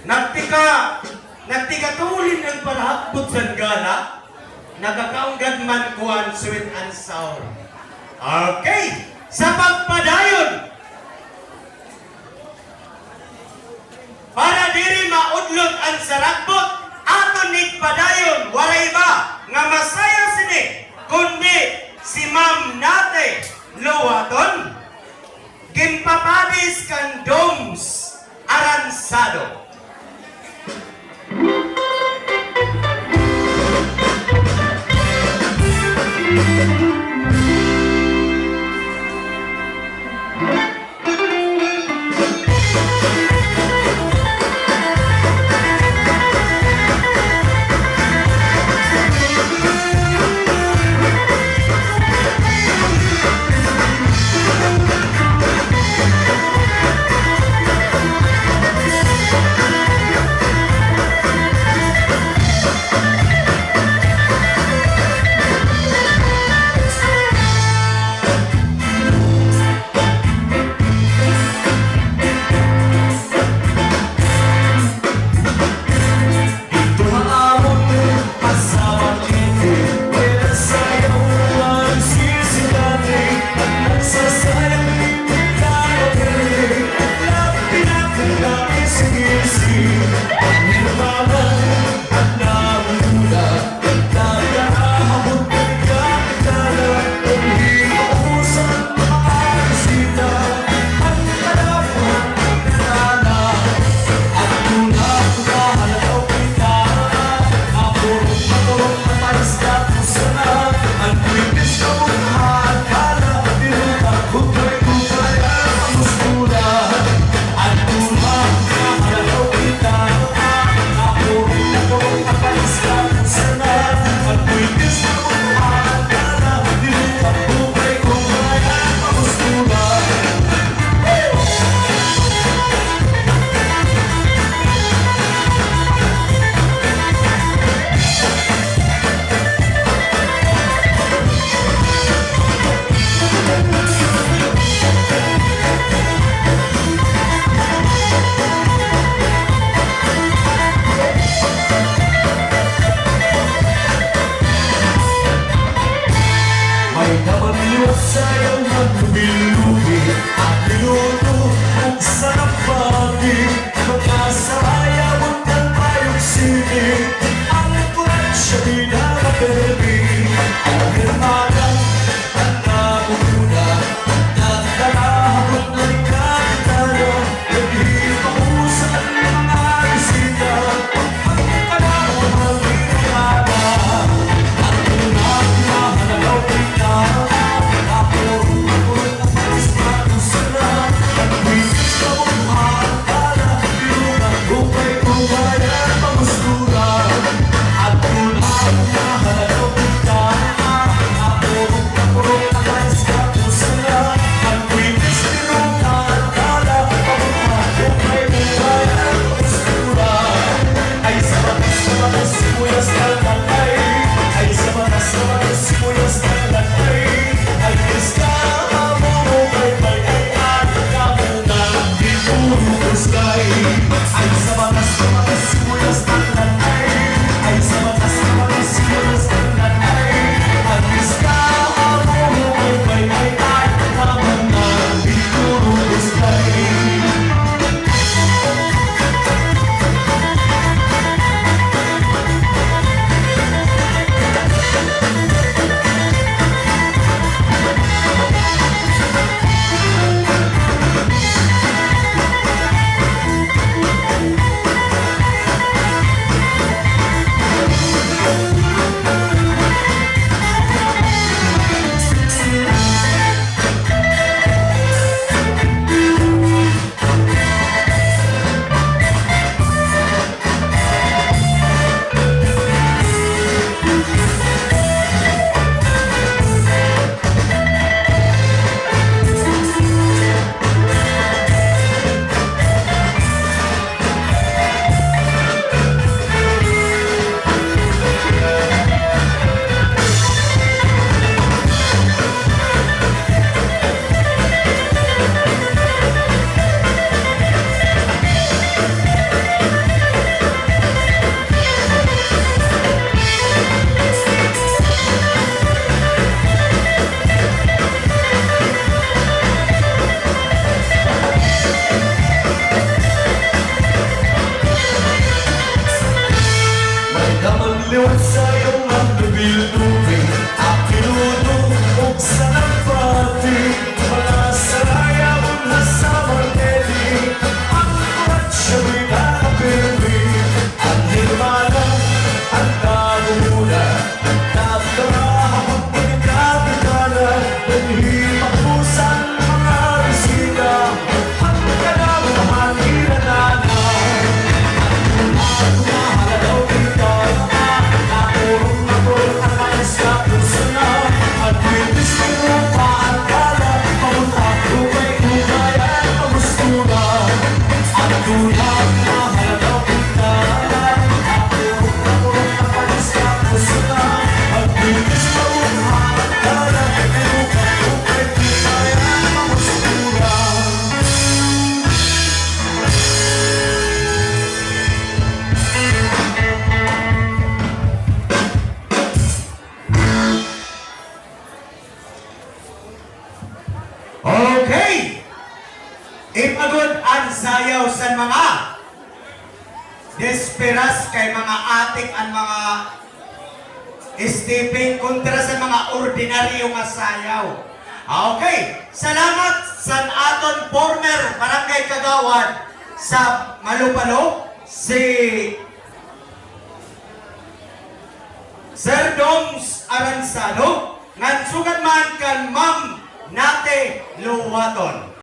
Nagtigatulin ng palahapot sa gala, nagkakaunggad man kuhan sweet and sour. Okay, sa pagpadayon, para diri maudlot ang saragbot, aton padayon, waray ba nga masaya sini, kundi si Ma'am Nate Lowaton, gimpapadis kang Doms Aransado. Ipagod ang sayaw sa mga desperas kay mga atik ang mga Stephen kontra sa mga ordinaryo nga sayaw. Okay, salamat sa aton former barangay kagawad sa Malupalo, si Sir Doms Aransado, ngan sugad man kan Ma'am Nate Luwaton.